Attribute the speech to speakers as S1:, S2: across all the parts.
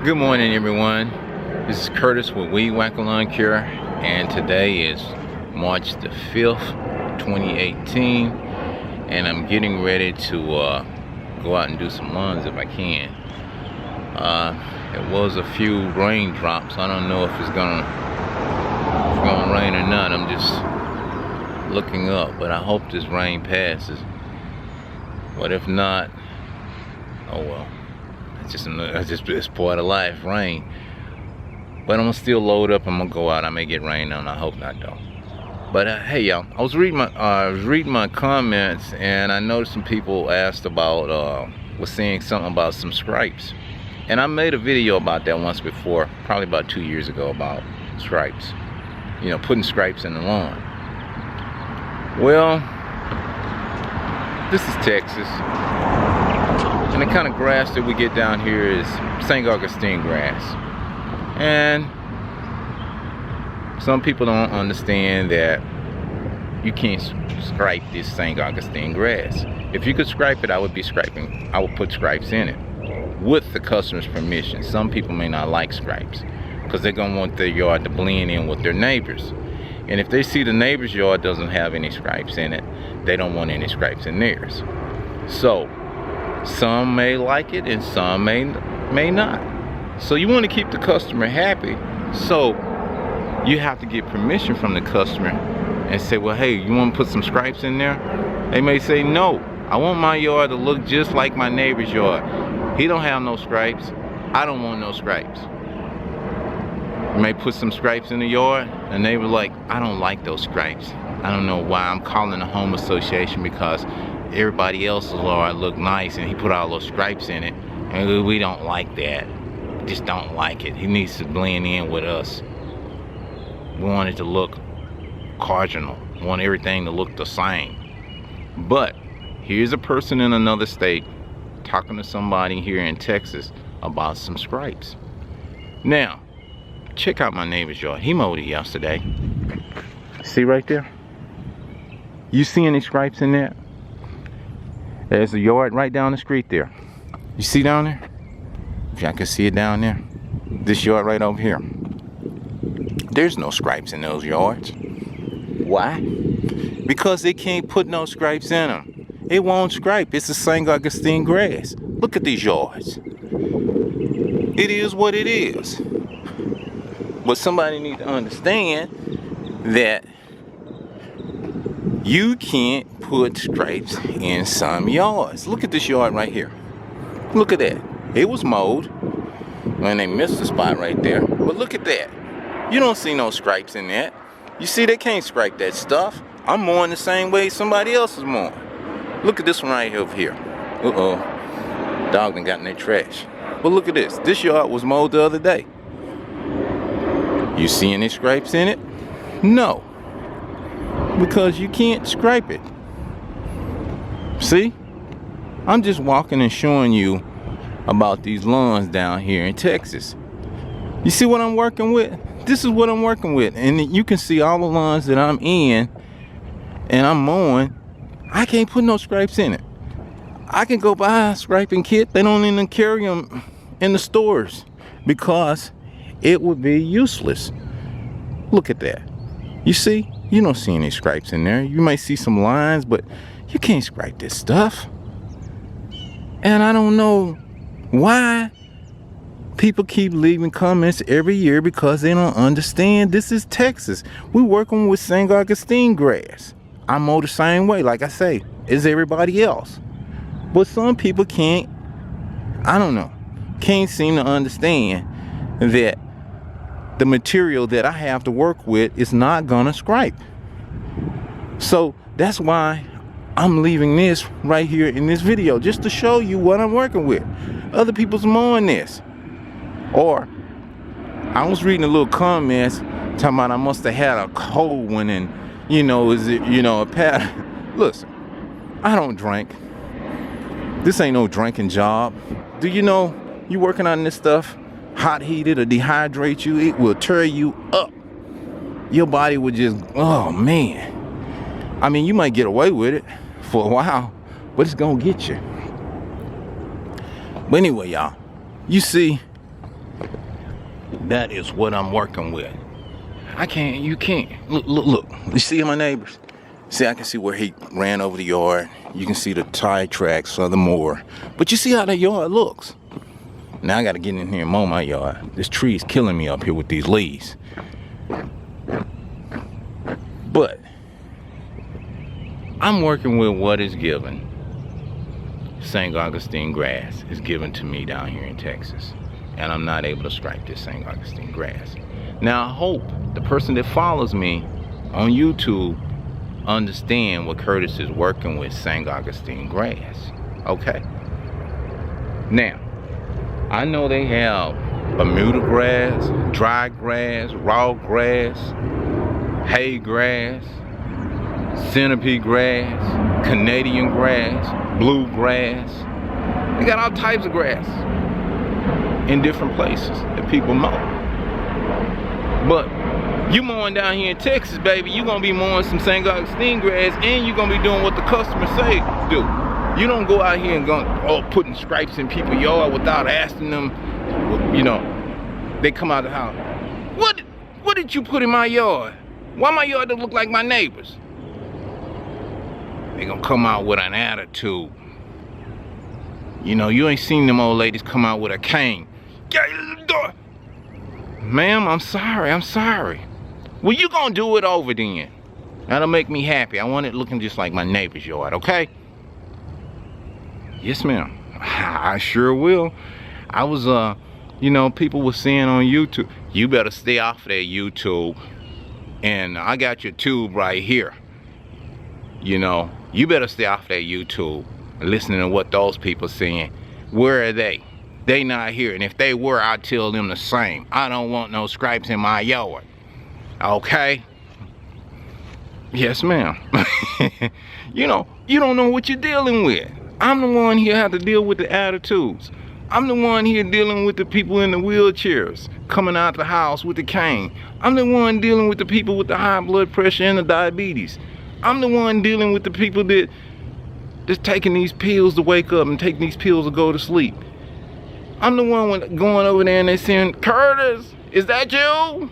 S1: Good morning, everyone. This is Curtis with Weed Whacker Lawn Care, and today is March the 5th, 2018, and I'm getting ready to go out and do some lawns if I can. It was a few raindrops. I don't know if it's gonna rain or not. I'm just looking up, but I hope this rain passes. But if not, oh well. It's part of life, rain. But I'm gonna still load up. I'm gonna go out. I may get rain on. I hope not though. But hey y'all, I was reading my comments, and I noticed some people asked about was saying something about some stripes, and I made a video about that once before, probably about 2 years ago, about stripes. You know, putting stripes in the lawn. Well, this is Texas. And the kind of grass that we get down here is St. Augustine grass. And some people don't understand that you can't stripe this St. Augustine grass. If you could stripe it, I would put stripes in it with the customer's permission. Some people may not like stripes because they're gonna want their yard to blend in with their neighbors. And if they see the neighbor's yard doesn't have any stripes in it, they don't want any stripes in theirs. So some may like it and some may not. So you want to keep the customer happy, so you have to get permission from the customer and say, well, hey, you want to put some stripes in there? They may say, no, I want my yard to look just like my neighbor's yard. He don't have no stripes. I don't want no stripes. You may put some stripes in the yard, and they were like, I don't like those stripes. I don't know why. I'm calling the home association because everybody else's yard look nice and he put all those stripes in it, and we don't like that. We just don't like it. He needs to blend in with us. We want it to look cardinal. We want everything to look the same. But here's a person in another state talking to somebody here in Texas about some stripes. Now, check out my neighbor's yard. He mowed it yesterday. See right there? You see any stripes in there? There's a yard right down the street there. You see down there? If y'all can see it down there. This yard right over here. There's no stripes in those yards. Why? Because they can't put no stripes in them. It won't stripe. It's the St. Augustine grass. Look at these yards. It is what it is. But somebody needs to understand that you can't put stripes in some yards. Look at this yard right here. Look at that. It was mowed, and they missed the spot right there. But look at that. You don't see no stripes in that. You see, they can't stripe that stuff. I'm mowing the same way somebody else is mowing. Look at this one right over here. Uh-oh. Dog done got in their trash. But look at this. This yard was mowed the other day. You see any stripes in it? No. Because you can't stripe it. See? I'm just walking and showing you about these lawns down here in Texas. You see what I'm working with? This is what I'm working with. And you can see all the lawns that I'm in and I'm mowing. I can't put no stripes in it. I can go buy a striping kit. They don't even carry them in the stores because it would be useless. Look at that. You see? You don't see any stripes in there. You might see some lines, but you can't stripe this stuff. And I don't know why people keep leaving comments every year because they don't understand this is Texas. We're working with St. Augustine grass. I mow the same way, like I say, as everybody else. But some people can't, I don't know, can't seem to understand that the material that I have to work with is not gonna stripe. So that's why I'm leaving this right here in this video, just to show you what I'm working with. Other people's mowing this. Or I was reading a little comments talking about I must have had a cold one, and you know, is it, you know, a pattern. Listen, I don't drink. This ain't no drinking job. Do you know you working on this stuff? Hot heated or dehydrate you, it will tear you up. Your body would just, oh man. I mean, you might get away with it for a while, but it's gonna get you. But anyway, y'all, you see, That is what I'm working with. You can't. Look. You see my neighbors? See, I can see where he ran over the yard. You can see the tire tracks of the mower. But you see how that yard looks. Now I gotta get in here and mow my yard. This tree is killing me up here with these leaves. But I'm working with what is given. St. Augustine grass is given to me down here in Texas. And I'm not able to stripe this St. Augustine grass. Now I hope the person that follows me on YouTube understand what Curtis is working with St. Augustine grass. Okay. Now, I know they have Bermuda grass, dry grass, raw grass, hay grass, centipede grass, Canadian grass, blue grass. They got all types of grass in different places that people mow. But you mowing down here in Texas, baby, you gonna be mowing some St. Augustine grass, and you gonna be doing what the customers say do. You don't go out here and putting stripes in people's yard without asking them. You know, they come out of the house. What did you put in my yard? Why my yard don't look like my neighbor's? They gonna come out with an attitude. You know, you ain't seen them old ladies come out with a cane. Ma'am, I'm sorry. Well, you gonna do it over then. That'll make me happy. I want it looking just like my neighbor's yard, okay? Yes, ma'am. I sure will. I was, you know, people were saying on YouTube, you better stay off of that YouTube. And I got your tube right here. You know, you better stay off that YouTube, listening to what those people saying. Where are they? They not here. And if they were, I'd tell them the same. I don't want no stripes in my yard. Okay? Yes, ma'am. You know, you don't know what you're dealing with. I'm the one here have to deal with the attitudes. I'm the one here dealing with the people in the wheelchairs coming out the house with the cane. I'm the one dealing with the people with the high blood pressure and the diabetes. I'm the one dealing with the people that just taking these pills to wake up and taking these pills to go to sleep. I'm the one going over there and they saying, Curtis, is that you?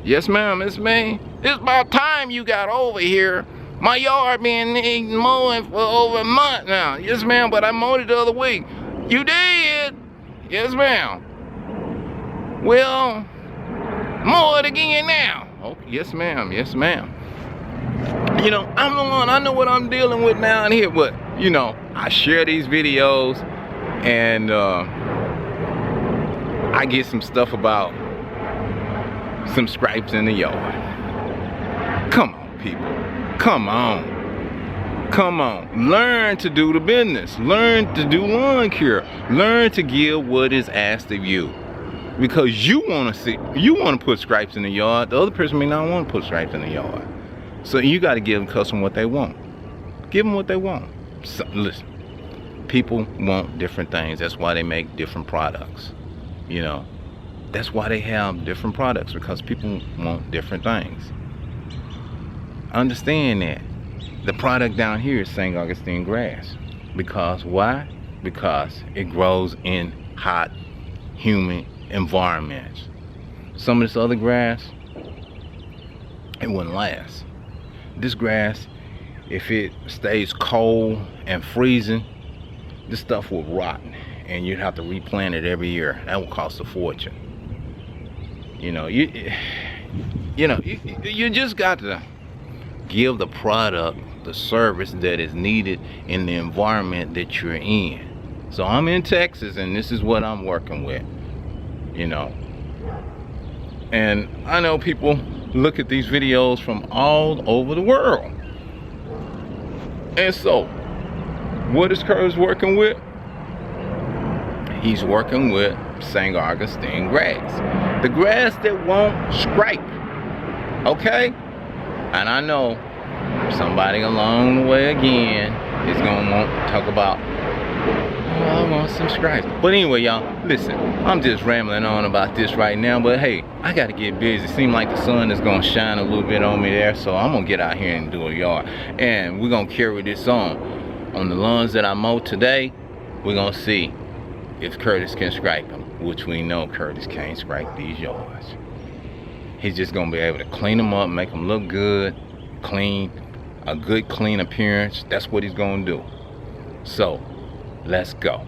S1: Yes, ma'am, it's me. It's about time you got over here. My yard been mowing for over a month now. Yes, ma'am, but I mowed it the other week. You did? Yes, ma'am. Well, mow it again now. Oh, yes, ma'am. Yes, ma'am. You know, I'm the one. I know what I'm dealing with down here, but, you know, I share these videos and I get some stuff about some stripes in the yard. Come on, people. Come on. Come on. Learn to do the business. Learn to do lawn care. Learn to give what is asked of you. Because you want to put stripes in the yard. The other person may not want to put stripes in the yard. So you got to give the customer what they want. Give them what they want. So, listen, people want different things. That's why they make different products. You know, that's why they have different products, because people want different things. Understand that. The product down here is St. Augustine grass. Because why? Because it grows in hot, humid environments. Some of this other grass, it wouldn't last. This grass, if it stays cold and freezing, this stuff will rot, and you'd have to replant it every year. That will cost a fortune. You know, you just got to give the product the service that is needed in the environment that you're in. So I'm in Texas, and this is what I'm working with, you know. And I know people look at these videos from all over the world. And so, what is Curtis working with? He's working with St. Augustine grass. The grass that won't scrape. Okay? And I know somebody along the way again is gonna want to talk about, oh, I want some stripes. But anyway, y'all, listen, I'm just rambling on about this right now, but hey, I gotta get busy. Seems like the sun is gonna shine a little bit on me there, so I'm gonna get out here and do a yard. And we're gonna carry this on the lawns that I mowed today. We're gonna see if Curtis can stripe them. which we know Curtis can't scrape these yards. He's just gonna be able to clean them up, make them look good, clean, a good clean appearance. That's what he's gonna do. So let's go.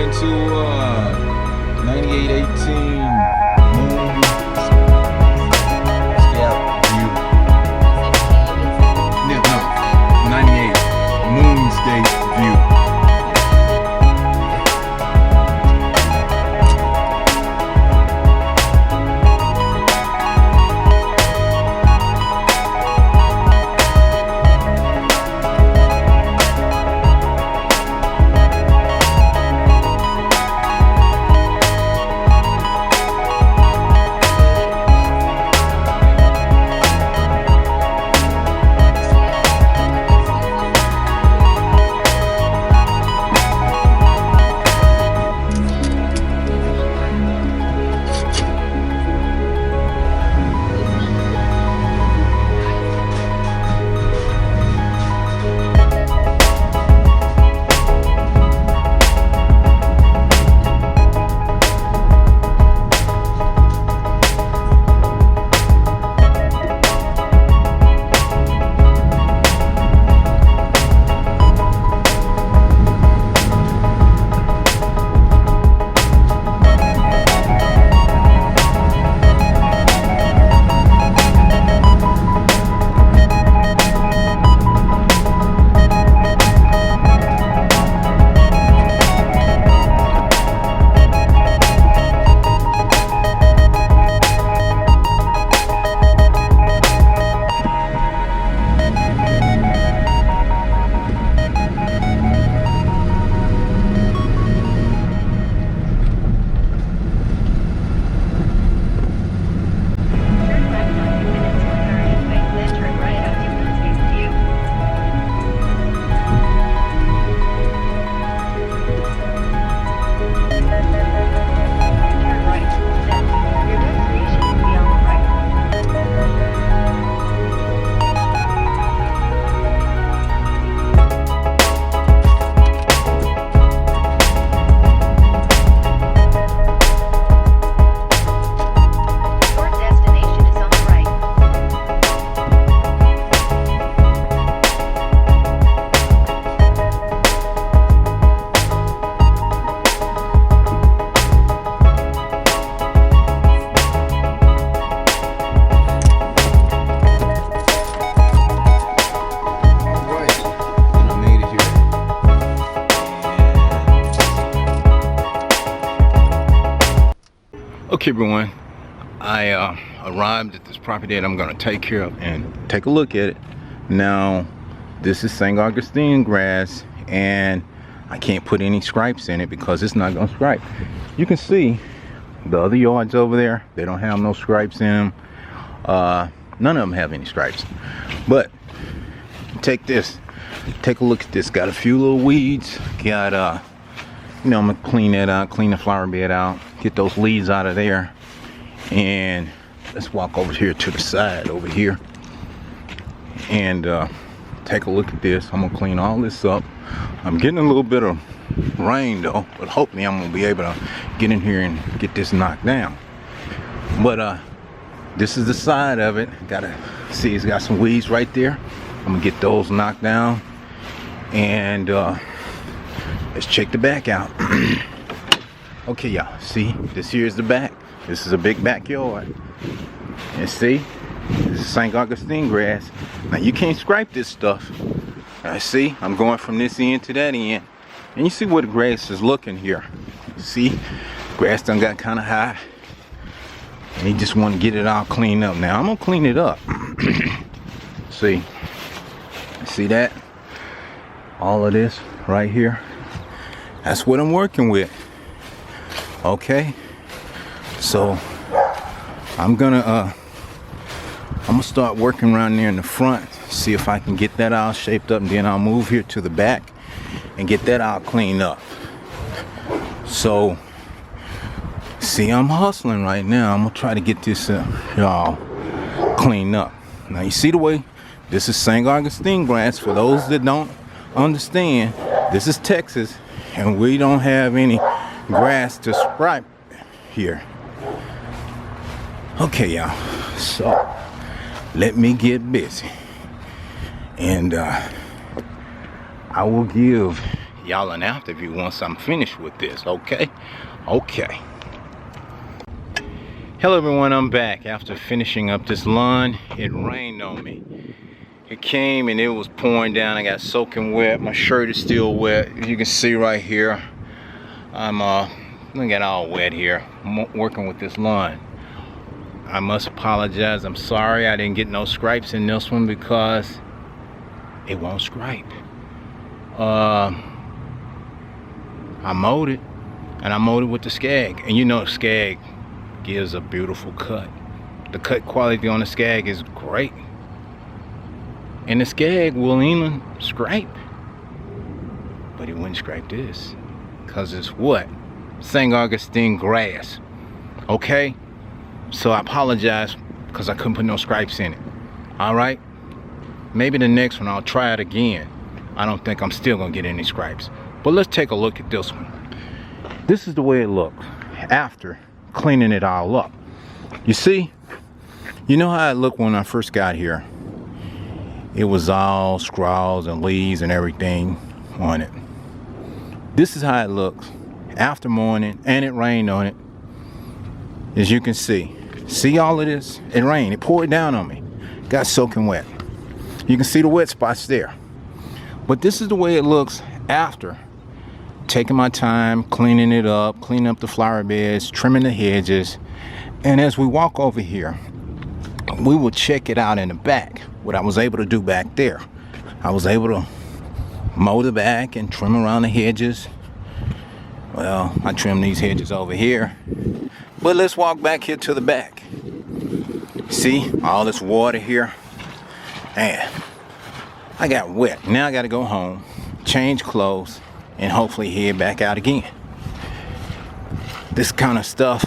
S1: To 9818 Moon Scout View. No, 98 Moonscape View. Okay everyone, I arrived at this property that I'm going to take care of and take a look at it. Now this is St. Augustine grass and I can't put any stripes in it because it's not going to stripe. You can see the other yards over there, they don't have no stripes in them. None of them have any stripes. But take this, take a look at this. Got a few little weeds, got you know, I'm gonna clean that out, clean the flower bed out, get those leaves out of there, and let's walk over here to the side over here and take a look at this. I'm gonna clean all this up. I'm getting a little bit of rain though, but hopefully I'm gonna be able to get in here and get this knocked down. But This is the side of it. Gotta see, it's got some weeds right there. I'm gonna get those knocked down, and let's check the back out. Okay, y'all, see, this here is the back. This is a big backyard. And see, this is St. Augustine grass. Now you can't scrape this stuff. See, I'm going from this end to that end. And you see what the grass is looking here. See, grass done got kind of high. And you just want to get it all cleaned up. Now I'm gonna clean it up. See that? All of this right here. That's what I'm working with. Okay. So I'm gonna start working around there in the front, see if I can get that all shaped up, and then I'll move here to the back and get that all cleaned up. So see, I'm hustling right now. I'm gonna try to get this y'all cleaned up. Now you see the way this is St. Augustine grass. For those that don't understand, this is Texas, and we don't have any grass to stripe here. Okay, y'all, so let me get busy, and I will give y'all an after view once I'm finished with this. Okay. Hello everyone, I'm back after finishing up this lawn. It rained on me. It came and it was pouring down. I got soaking wet. My shirt is still wet. You can see right here, I got all wet here. I'm working with this lawn. I must apologize. I'm sorry I didn't get no scrapes in this one because it won't scrape. I mowed it, and I mowed it with the Scag, and you know Scag gives a beautiful cut. The cut quality on the Scag is great, and the Scag will even scrape, but it wouldn't scrape this because it's what? St. Augustine grass. Okay, so I apologize because I couldn't put no scrapes in it. All right, maybe the next one I'll try it again. I don't think I'm still gonna get any scrapes, but let's take a look at this one. This is the way it looked after cleaning it all up. You see, you know how it looked when I first got here? It was all scraws and leaves and everything on it. This is how it looks after morning, and it rained on it. As you can see all of this? It rained, it poured down on me, got soaking wet. You can see the wet spots there. But this is the way it looks after taking my time, cleaning it up, cleaning up the flower beds, trimming the hedges. And as we walk over here, we will check it out in the back, what I was able to do back there. I was able to mow the back and trim around the hedges. Well, I trimmed these hedges over here. But let's walk back here to the back. See all this water here? Man, I got wet. Now I gotta go home, change clothes, and hopefully head back out again. This kind of stuff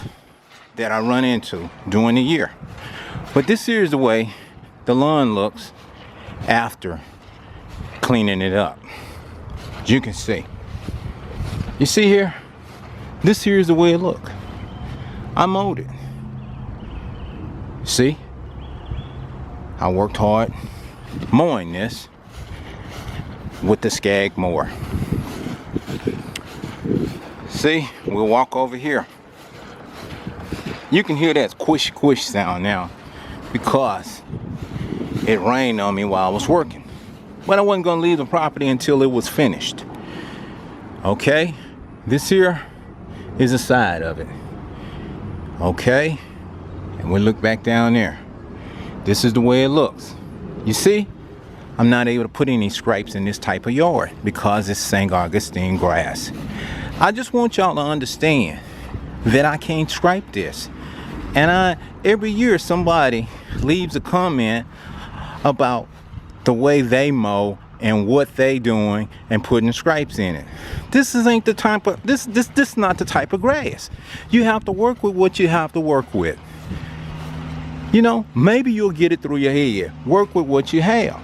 S1: that I run into during the year. But this here is the way the lawn looks after cleaning it up. As you can see. You see here? This here is the way it look. I mowed it. See? I worked hard mowing this with the Scag mower. See, we'll walk over here. You can hear that squish squish sound now because it rained on me while I was working. But I wasn't gonna leave the property until it was finished. Okay, this here is the side of it. Okay, and we look back down there. This is the way it looks. You see, I'm not able to put any scrapes in this type of yard because it's St. Augustine grass. I just want y'all to understand that I can't scrape this. And every year somebody leaves a comment about the way they mow and what they doing and putting scrapes in it. This ain't the type of this not the type of grass. You have to work with what you have to work with. You know, maybe you'll get it through your head. Work with what you have.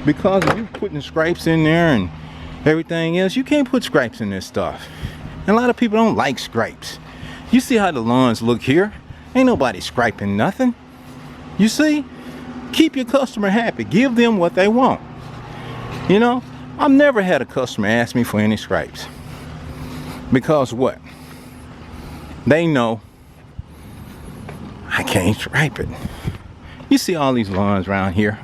S1: Because if you're putting scrapes in there and everything else, you can't put scrapes in this stuff. And a lot of people don't like scrapes. You see how the lawns look here? Ain't nobody scraping nothing. You see? Keep your customer happy. Give them what they want. You know, I've never had a customer ask me for any scrapes. Because what? They know I can't stripe it. You see all these lawns around here.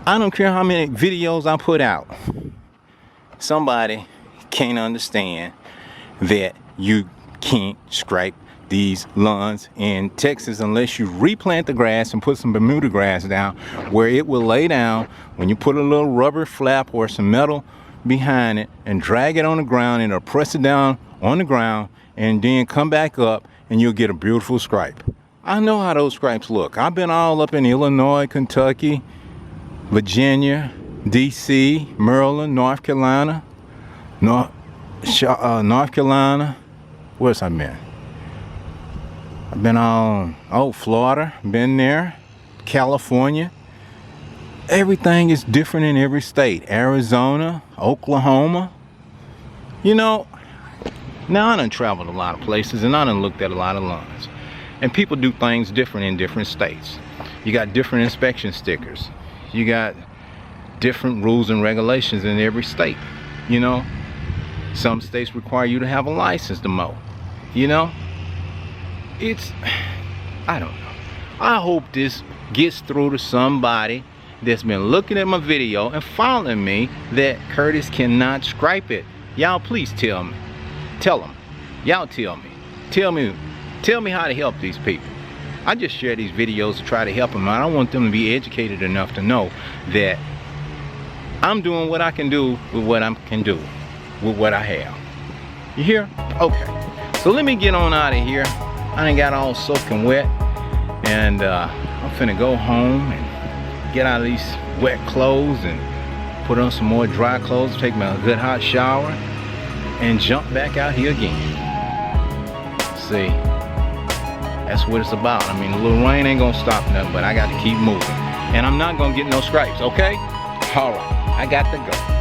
S1: I don't care how many videos I put out. Somebody can't understand that you can't stripe these lawns in Texas unless you replant the grass and put some Bermuda grass down where it will lay down when you put a little rubber flap or some metal behind it and drag it on the ground, and it'll press it down on the ground and then come back up and you'll get a beautiful stripe. I know how those stripes look. I've been all up in Illinois, Kentucky, Virginia, DC, Maryland, North Carolina, North Carolina. Where's I been? I've been on, Florida, been there, California. Everything is different in every state. Arizona, Oklahoma. You know, now I done traveled a lot of places and I done looked at a lot of lawns. And people do things different in different states. You got different inspection stickers. You got different rules and regulations in every state. You know, some states require you to have a license to mow. You know, I don't know. I hope this gets through to somebody that's been looking at my video and following me that Curtis cannot stripe it. Y'all please tell me. Tell them. Y'all tell me. Tell me how to help these people. I just share these videos to try to help them out. I want them to be educated enough to know that I'm doing what I can do with what I can do with what I have. You hear? Okay. So let me get on out of here. I done got all soaking wet, and I'm finna go home and get out of these wet clothes and put on some more dry clothes, take me a good hot shower, and jump back out here again. See, that's what it's about. I mean, a little rain ain't gonna stop nothing, but I got to keep moving. And I'm not gonna get no stripes, okay? All right, I got to go.